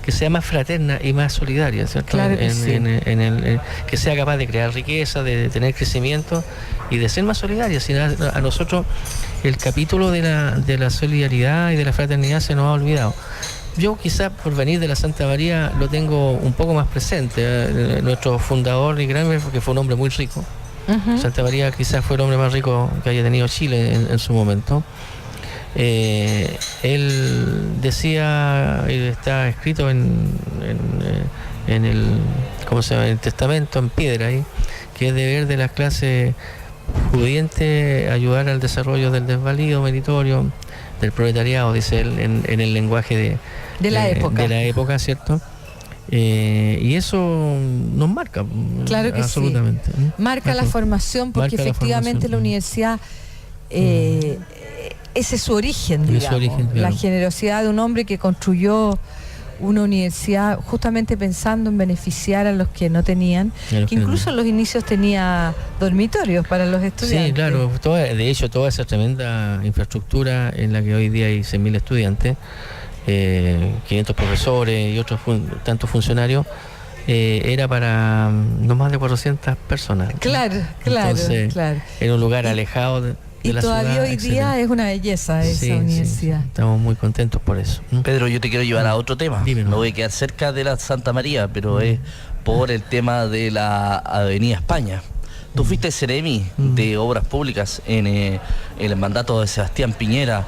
sea más fraterna y más solidaria, ¿cierto? Claro que sí. Que sea capaz de crear riqueza, de tener crecimiento y de ser más solidaria. Si a nosotros el capítulo de la solidaridad y de la fraternidad se nos ha olvidado. Yo quizás por venir de la Santa María lo tengo un poco más presente. Nuestro fundador y gran, porque fue un hombre muy rico. Santa María quizás fue el hombre más rico que haya tenido Chile en su momento. Él decía, y está escrito en el, ¿cómo se llama?, en el testamento en piedra ahí, que es deber de las clases pudientes ayudar al desarrollo del desvalido meritorio, del proletariado, dice él en el lenguaje de la época, ¿cierto? Y eso nos marca, claro que absolutamente. Sí. Marca la formación, porque efectivamente la universidad ese es su origen, digamos, claro. La generosidad de un hombre que construyó una universidad justamente pensando en beneficiar a los que no tenían, que incluso en los inicios tenía dormitorios para los estudiantes. Sí, claro, de hecho toda esa tremenda infraestructura en la que hoy día hay 6.000 estudiantes, 500 profesores y otros tantos funcionarios, era para no más de 400 personas. Claro. Entonces, en un lugar alejado de la todavía ciudad, hoy día es una belleza esa universidad. Sí. Estamos muy contentos por eso. Pedro, yo te quiero llevar a otro tema. Dímelo. Me voy a quedar cerca de la Santa María, pero es por el tema de la Avenida España, Tú fuiste Seremi de Obras Públicas en el mandato de Sebastián Piñera.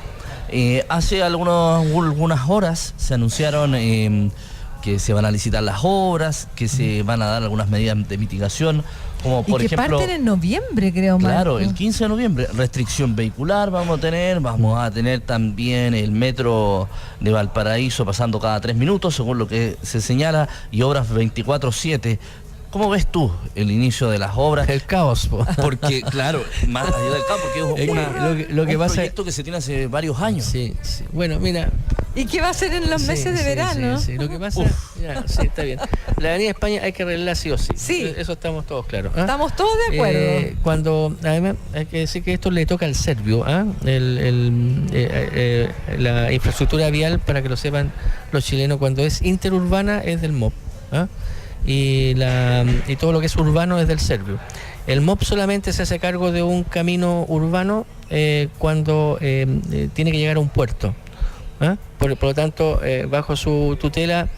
Hace algunas horas se anunciaron que se van a licitar las obras, que se van a dar algunas medidas de mitigación, como por ejemplo... parten en noviembre, creo, Claro, Marco. el 15 de noviembre. Restricción vehicular vamos a tener también el metro de Valparaíso pasando cada 3 minutos, según lo que se señala, y obras 24/7. ¿Cómo ves tú el inicio de las obras? El caos, porque claro, más allá del caos, porque es un proyecto que se tiene hace varios años. Sí. Bueno, mira. ¿Y qué va a ser en los meses de verano? Sí. Lo que pasa, está bien. La Avenida España hay que arreglarla sí o sí. Sí. Eso estamos todos claros. Estamos todos de acuerdo. Además, hay que decir que esto le toca al Servio, la infraestructura vial, para que lo sepan los chilenos, cuando es interurbana es del MOP. Y todo lo que es urbano es del Servio. El MOP solamente se hace cargo de un camino urbano cuando tiene que llegar a un puerto. Por lo tanto, bajo su tutela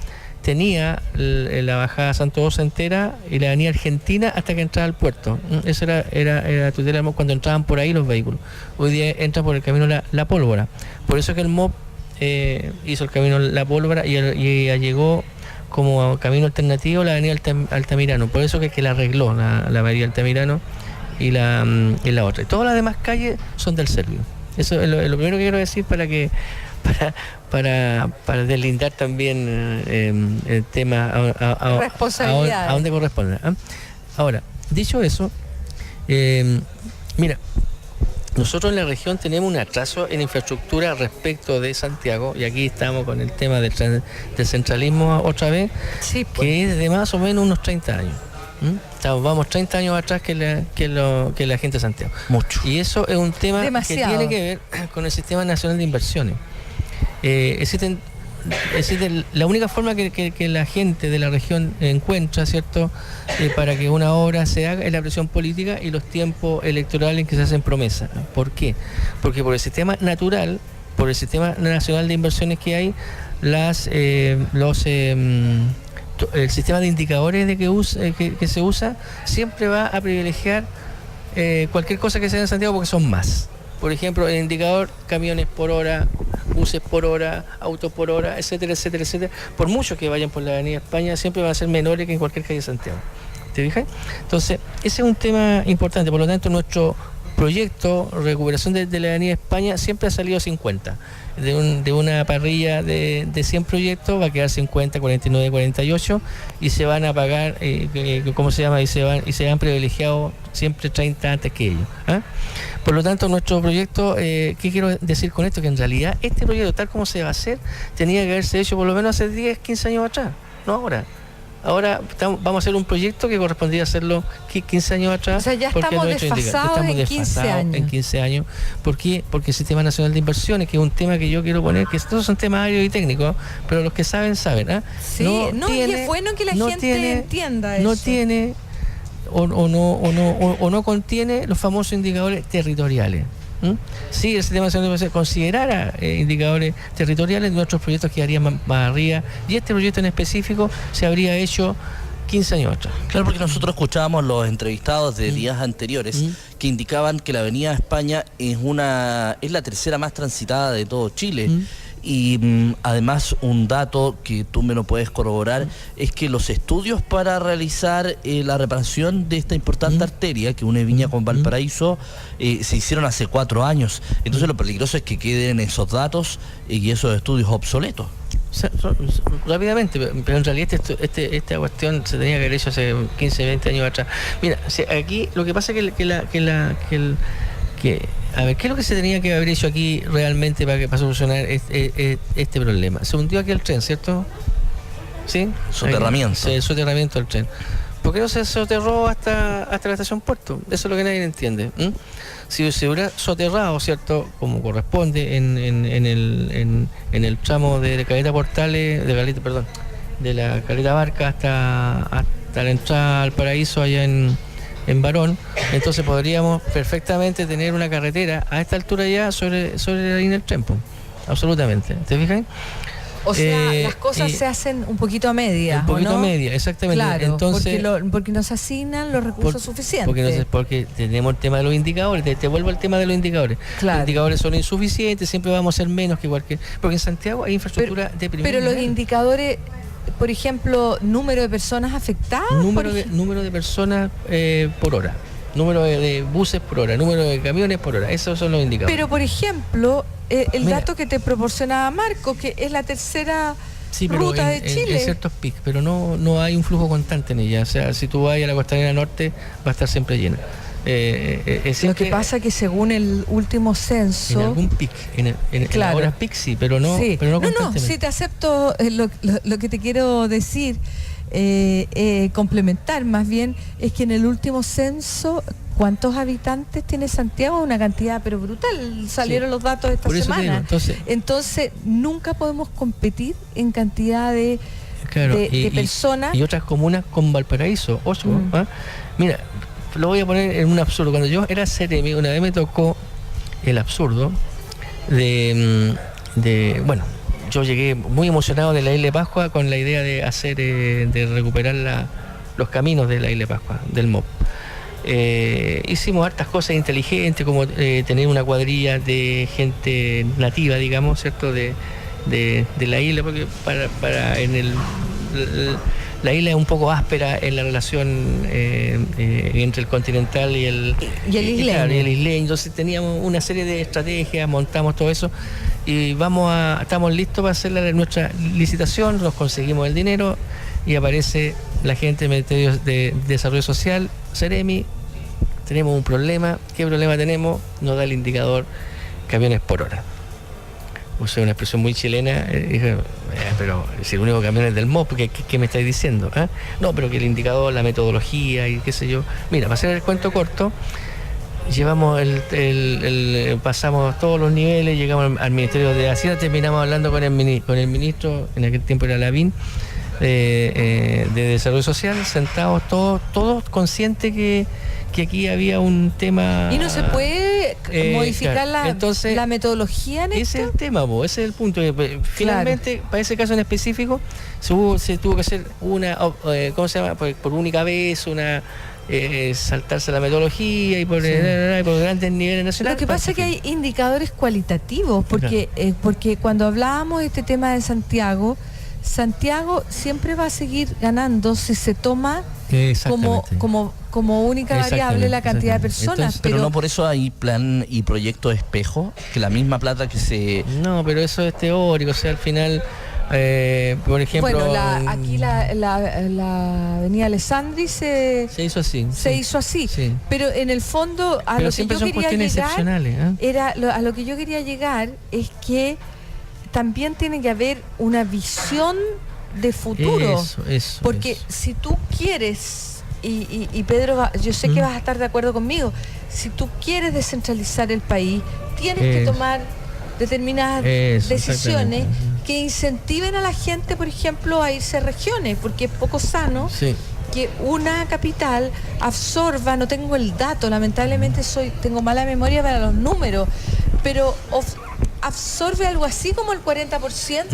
tenía la bajada Santo Doce entera y la avenida Argentina hasta que entraba al puerto. Esa era la tutela cuando entraban por ahí los vehículos. Hoy día entran por el camino La Pólvora. Por eso es que el MOP hizo el camino La Pólvora y llegó como camino alternativo la avenida Altamirano. Por eso que la arregló la avenida Altamirano y la otra. Y todas las demás calles son del Servio. Eso es lo primero que quiero decir para deslindar también el tema a donde corresponde. Ahora, dicho eso, mira, nosotros en la región tenemos un atraso en infraestructura respecto de Santiago, y aquí estamos con el tema del centralismo otra vez, que es de más o menos unos 30 años. Vamos 30 años atrás que la gente de Santiago. Mucho. Y eso es un tema demasiado, que tiene que ver con el Sistema Nacional de Inversiones. Existe la única forma que la gente de la región encuentra, ¿cierto?, para que una obra se haga es la presión política y los tiempos electorales en que se hacen promesas. ¿Por qué? Porque por el sistema natural, por el Sistema Nacional de Inversiones que hay, el sistema de indicadores que se usa siempre va a privilegiar cualquier cosa que sea en Santiago porque son más. Por ejemplo, el indicador camiones por hora, buses por hora, autos por hora, etcétera, etcétera, etcétera. Por mucho que vayan por la Avenida España, siempre van a ser menores que en cualquier calle de Santiago. ¿Te fijas? Entonces, ese es un tema importante. Por lo tanto, nuestro proyecto recuperación de la Avenida España siempre ha salido 50. De una parrilla de 100 proyectos va a quedar 50, 49, 48 y se van a pagar, ¿cómo se llama? Y se han privilegiado siempre 30 antes que ellos. Por lo tanto, nuestro proyecto, ¿qué quiero decir con esto? Que en realidad este proyecto, tal como se va a hacer, tenía que haberse hecho por lo menos hace 10, 15 años atrás, no ahora. Ahora vamos a hacer un proyecto que correspondía hacerlo 15 años atrás. O sea, ya estamos desfasados en 15 años. ¿Por qué? Porque el Sistema Nacional de Inversiones, que es un tema que yo quiero poner, que todos son temas áridos y técnicos, pero los que saben. Sí, y es bueno que la gente entienda eso. No tiene o no contiene los famosos indicadores territoriales. Si el Sistema Nacional de Inversiones considerara indicadores territoriales, nuestros proyectos quedarían más arriba, y este proyecto en específico se habría hecho 15 años atrás. Claro, porque nosotros escuchábamos los entrevistados de días anteriores que indicaban que la Avenida España es la tercera más transitada de todo Chile. Y además, un dato que tú me lo puedes corroborar es que los estudios para realizar la reparación de esta importante arteria que une Viña con Valparaíso se hicieron hace 4 años. Entonces lo peligroso es que queden esos datos y esos estudios obsoletos. Rápidamente, pero en realidad esta cuestión se tenía que haber hecho hace 15, 20 años atrás. Mira, aquí lo que pasa es a ver, ¿qué es lo que se tenía que haber hecho aquí realmente para solucionar este problema? Se hundió aquí el tren, ¿cierto? ¿Sí? Soterramiento. Sí, soterramiento del tren. ¿Por qué no se soterró hasta la estación Puerto? Eso es lo que nadie entiende. Si se hubiera soterrado, ¿cierto?, como corresponde en el tramo de Caleta Portales, de la Caleta Barca hasta la entrada al Paraíso allá en Barón, entonces podríamos perfectamente tener una carretera a esta altura ya sobre la línea del tren, absolutamente. ¿Te fijas? O sea, las cosas se hacen un poquito a media. Un poquito a media, exactamente. Claro, entonces, porque no se asignan los recursos suficientes. Porque tenemos el tema de los indicadores. Te vuelvo al tema de los indicadores. Claro. Los indicadores son insuficientes, siempre vamos a ser menos que cualquier. Porque en Santiago hay infraestructura de primer nivel. Pero los indicadores, por ejemplo, número de personas afectadas. Número de personas por hora. Número de buses por hora, número de camiones por hora, esos son los indicadores. Pero, por ejemplo, dato que te proporcionaba Marco, que es la tercera ruta de Chile. En ciertos picos, pero no hay un flujo constante en ella. O sea, si tú vas a la Costanera Norte, va a estar siempre llena. Lo que pasa es que según el último censo... En algún pic, en las horas pic sí, pero no constantemente. No, sí te acepto lo que te quiero decir. Complementar más bien es que en el último censo, ¿cuántos habitantes tiene Santiago? Una cantidad pero brutal, salieron los datos esta semana. Entonces nunca podemos competir en cantidad de personas. Y otras comunas con Valparaíso, 8. Mira, lo voy a poner en un absurdo. Cuando yo era Ceremi, una vez me tocó el absurdo bueno, yo llegué muy emocionado de la Isla de Pascua con la idea de hacer, de recuperar los caminos de la Isla de Pascua, del MOP. Hicimos hartas cosas inteligentes, como tener una cuadrilla de gente nativa, digamos, ¿cierto? De la isla, porque la isla es un poco áspera en la relación entre el continental y el isleño. Entonces teníamos una serie de estrategias, montamos todo eso y estamos listos para hacer nuestra licitación, nos conseguimos el dinero y aparece la gente de Ministerios de Desarrollo Social, Ceremi, tenemos un problema. ¿Qué problema tenemos? Nos da el indicador camiones por hora. Usé una expresión muy chilena, dije, pero si el único camión es del MOP, ¿qué me estáis diciendo? No, pero que el indicador, la metodología y qué sé yo. Mira, para hacer el cuento corto, llevamos pasamos todos los niveles, llegamos al Ministerio de Hacienda, terminamos hablando con el ministro, en aquel tiempo era Lavín, de Desarrollo Social, sentados todos conscientes que aquí había un tema... ¿Y no se puede modificar la metodología en esto? Ese es el tema, ese es el punto. Finalmente, para ese caso en específico, se tuvo que hacer una, ¿cómo se llama? Por única vez, saltarse la metodología y por grandes niveles nacionales. Lo que pasa es que hay indicadores cualitativos, porque cuando hablábamos de este tema de Santiago siempre va a ser ganando si se toma como única variable la cantidad de personas. Entonces, pero no por eso hay plan y proyecto espejo, que la misma plata que se... No, pero eso es teórico, o sea, al final... por ejemplo, aquí la avenida Alessandri se hizo así. Sí. Pero en el fondo a lo que yo quería llegar a lo que yo quería llegar es que también tiene que haber una visión de futuro. Porque si tú quieres, y Pedro, yo sé que vas a estar de acuerdo conmigo, si tú quieres descentralizar el país, tienes que tomar determinadas decisiones que incentiven a la gente, por ejemplo, a irse a regiones, porque es poco sano que una capital absorba, no tengo el dato, lamentablemente tengo mala memoria para los números, pero absorbe algo así como el 40%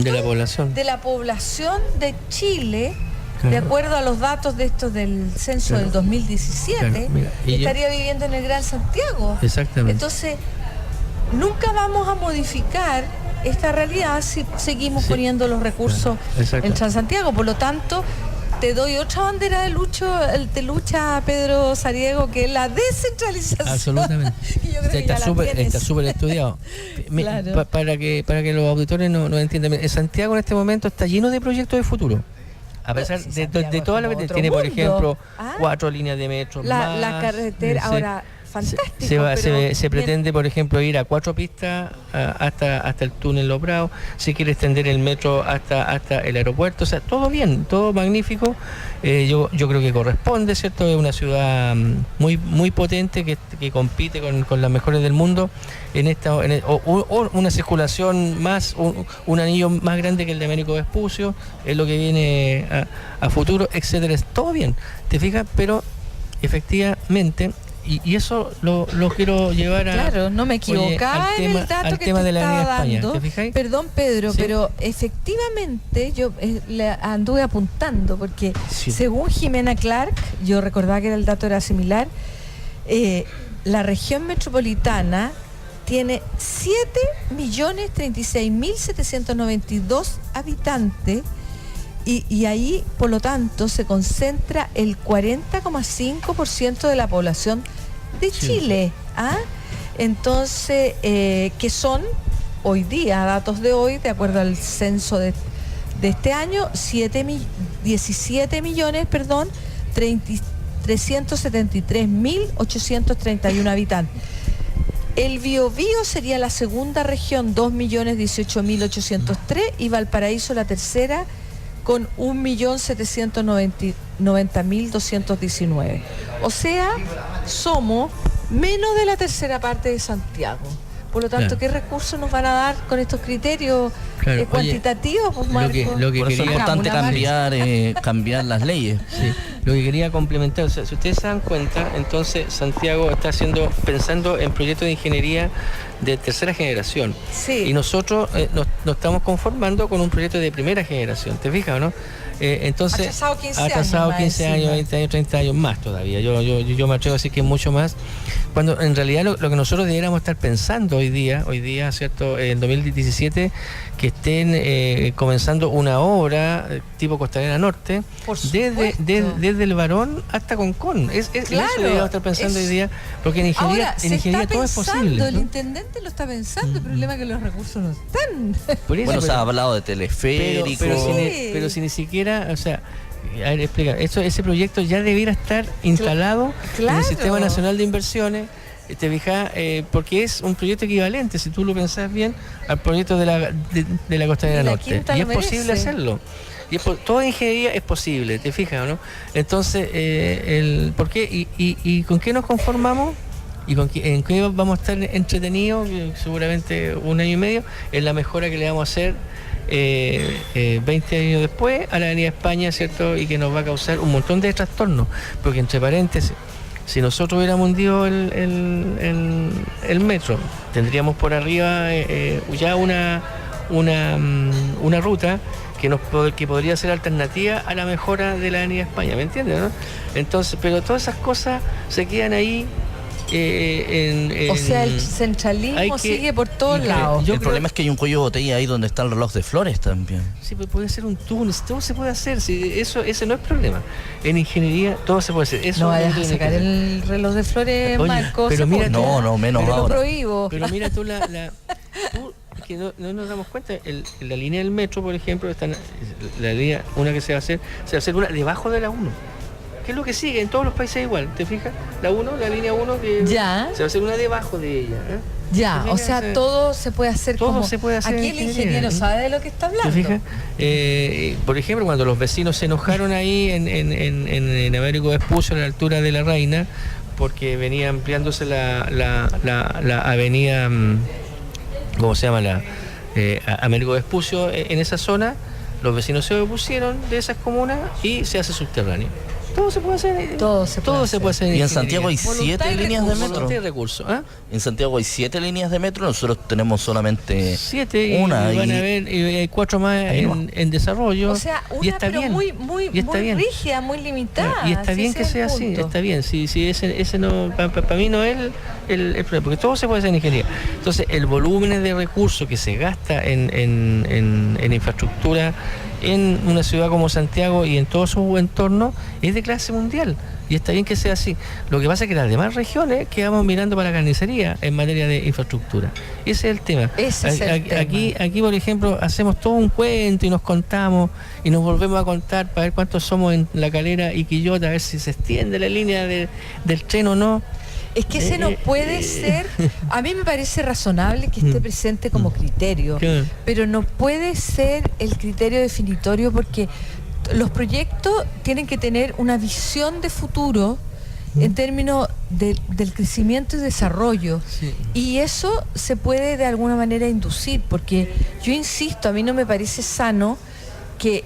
de la población de Chile, de acuerdo a los datos de estos del censo del 2017, estaría viviendo en el Gran Santiago. Exactamente. Entonces, nunca vamos a modificar esta realidad si seguimos poniendo los recursos en Transantiago. Por lo tanto, te doy otra bandera de lucha, Pedro Sariego, que es la descentralización. Absolutamente. Está súper estudiado. Claro. Para que los auditores no entiendan. En Santiago en este momento está lleno de proyectos de futuro. A pesar de todo lo que tiene, por ejemplo, 4 líneas de metro. La carretera, ahora... Se pretende, por ejemplo, ir a 4 pistas hasta el túnel Los Prados. Se quiere extender el metro hasta el aeropuerto. O sea, todo bien, todo magnífico. Yo creo que corresponde, ¿cierto? Es una ciudad muy potente que compite con las mejores del mundo o una circulación más, un anillo más grande que el de Américo Vespucio, es lo que viene a futuro, etcétera. Todo bien, ¿te fijas? Pero efectivamente y eso lo quiero llevar a... Claro, no me equivocaba en el dato que te estaba dando. ¿Te fijáis? Perdón, Pedro, ¿Sí? pero efectivamente yo le anduve apuntando, porque según Jimena Clark, yo recordaba que el dato era similar, la región metropolitana tiene 7.036.792 habitantes y ahí, por lo tanto, se concentra el 40,5% de la población de Chile. ¿Ah? Entonces, que son hoy día, datos de hoy, de acuerdo al censo de este año, 373.831 habitantes. El Biobío sería la segunda región, 2.018.803, y Valparaíso la tercera, con 1.790.219. O sea, somos menos de la tercera parte de Santiago. Por lo tanto, ¿qué recursos nos van a dar con estos criterios cuantitativos? Pues, Marco? Lo que por eso es importante cambiar las leyes. Sí. Lo que quería complementar, o sea, si ustedes se dan cuenta, entonces Santiago está pensando en proyectos de ingeniería de tercera generación. Sí. Y nosotros nos estamos conformando con un proyecto de primera generación, ¿te fijas o no? Entonces, ha atrasado 15 años, 20 años, 30 años más todavía. Yo me atrevo a decir que es mucho más. Cuando en realidad lo que nosotros deberíamos estar pensando hoy día, ¿cierto? En 2017, que estén comenzando una obra tipo Costanera Norte, desde el Barón hasta Concón. Claro, eso deberíamos estar pensando hoy día, porque en ingeniería todo es posible, ¿no? El intendente lo está pensando, el problema es que los recursos no están. Bueno, se ha hablado de teleférico. Pero si ni siquiera, o sea, a ver, explica, ese proyecto ya debiera estar instalado en el Sistema Nacional de Inversiones, te fijas, porque es un proyecto equivalente, si tú lo pensás bien, al proyecto de la Costanera Norte. Y es posible hacerlo. Y toda ingeniería es posible, ¿te fijas o no? Entonces, ¿por qué? ¿Y con qué nos conformamos? ¿Y en qué vamos a estar entretenidos? Seguramente 1 año y medio, en la mejora que le vamos a hacer 20 años después a la Avenida España, ¿cierto? Y que nos va a causar un montón de trastornos, porque entre paréntesis, si nosotros hubiéramos hundido el metro, tendríamos por arriba ya una ruta que podría ser alternativa a la mejora de la Avenida España, ¿me entiendes, no? Entonces, pero todas esas cosas se quedan ahí. O sea, el centralismo sigue por todos lados. El problema es que hay un cuello de botella ahí donde está el reloj de flores también. Sí, pues puede ser un túnel, todo se puede hacer. Ese no es problema. En ingeniería todo se puede hacer. Eso no vayas a sacar el reloj de flores, Marcos. Pero mira, menos pero ahora. Lo prohíbo. Pero mira tú que no nos damos cuenta, la línea del metro, por ejemplo, la línea, una que se va a hacer una debajo de la 1. ¿Qué es lo que sigue? En todos los países igual, ¿te fijas? La línea 1 que se va a hacer una debajo de ella. Ya, o sea, todo se puede hacer todo como... se puede hacer. Aquí el ingeniero sabe de lo que está hablando. ¿Te fijas? Por ejemplo, cuando los vecinos se enojaron ahí en Américo Vespucio, a la altura de la Reina, porque venía ampliándose la avenida, ¿cómo se llama? Américo Vespucio, en esa zona, los vecinos se opusieron de esas comunas y se hace subterráneo. Todo se puede hacer. Todo se puede hacer. Y en Santiago hay 7 líneas de metro. En Santiago hay 7 líneas de metro. Nosotros tenemos solamente 7 una. Y van a haber y hay 4 más en desarrlo. O sea, una y está pero bien. muy rígida, muy limitada. Y está bien que sea así. Está bien. Si ese no, para mí no es el problema, porque todo se puede hacer en ingeniería. Entonces, el volumen de recursos que se gasta en infraestructura en una ciudad como Santiago y en todo su entorno es de clase mundial, y está bien que sea así. Lo que pasa es que las demás regiones quedamos mirando para la carnicería en materia de infraestructura. Ese es el tema. Aquí, por ejemplo, hacemos todo un cuento y nos contamos y nos volvemos a contar para ver cuántos somos en La Calera y Quillota, a ver si se extiende la línea del tren o no. Es que ese no puede ser, a mí me parece razonable que esté presente como criterio, pero no puede ser el criterio definitorio, porque los proyectos tienen que tener una visión de futuro en términos del crecimiento y desarrollo. Sí. Y eso se puede de alguna manera inducir, porque yo insisto, a mí no me parece sano que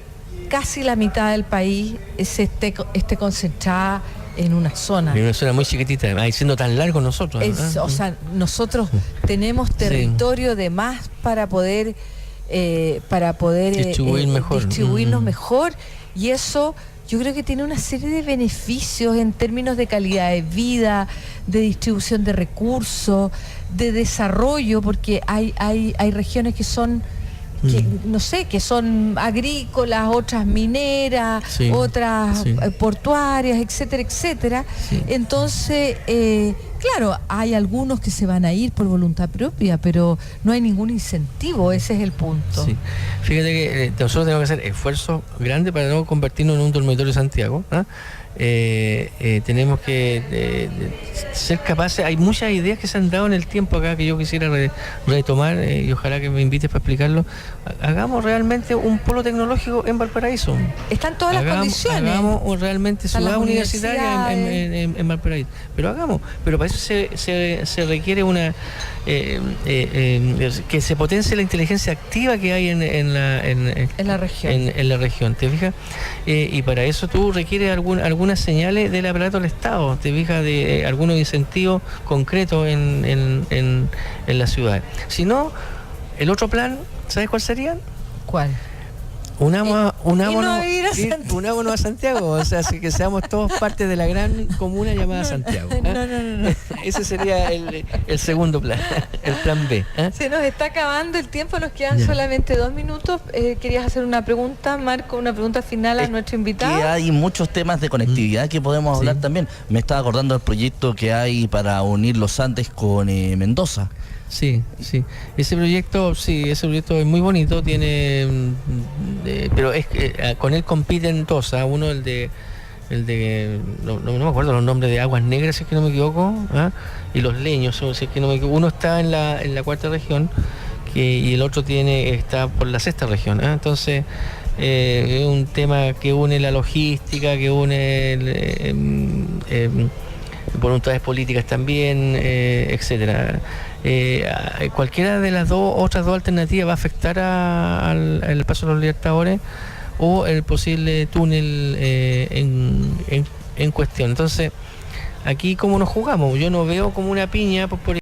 casi la mitad del país esté concentrada en una zona. En una zona muy chiquitita, además, siendo tan largo nosotros. O sea, nosotros tenemos territorio de más para poder distribuirnos mejor, y eso yo creo que tiene una serie de beneficios en términos de calidad de vida, de distribución de recursos, de desarrollo, porque hay regiones que son que son agrícolas, otras mineras, otras portuarias, etcétera, etcétera. Sí. Entonces, claro, hay algunos que se van a ir por voluntad propia, pero no hay ningún incentivo, ese es el punto. Sí. Fíjate que nosotros tenemos que hacer esfuerzos grandes para no convertirnos en un dormitorio de Santiago, ¿eh? Tenemos que ser capaces. Hay muchas ideas que se han dado en el tiempo acá que yo quisiera retomar, y ojalá que me invites para explicarlo. Hagamos realmente un polo tecnológico en Valparaíso. Están todas las condiciones. Hagamos realmente ciudad universitaria en Valparaíso. Pero para eso se requiere una que se potencie la inteligencia activa que hay en la región. ¿Te fijas? Y para eso tú requieres algunas señales del aparato del Estado, te fijas, de algunos incentivos concretos en la ciudad. Si no, el otro plan, ¿sabes cuál sería? ¿Cuál? Unámonos a Santiago, o sea, que seamos todos parte de la gran comuna llamada Santiago. No. Ese sería el segundo plan, el plan B. Se nos está acabando el tiempo, nos quedan solamente 2 minutos. ¿Querías hacer una pregunta, Marco, una pregunta final a nuestro invitado? Que hay muchos temas de conectividad que podemos hablar también. Me estaba acordando del proyecto que hay para unir los Andes con Mendoza. Sí. Ese proyecto es muy bonito, tiene, pero es con él compiten dos, uno el de no me acuerdo los nombres, de Aguas Negras, si es que no me equivoco, y Los Leños, si es que no me equivoco. Uno está en la cuarta región y el otro está por la sexta región, entonces es un tema que une la logística, que une voluntades políticas también, etcétera. Cualquiera de las otras dos alternativas va a afectar al paso de los Libertadores o el posible túnel en cuestión. Entonces, aquí, ¿cómo nos jugamos? Yo no veo como una piña por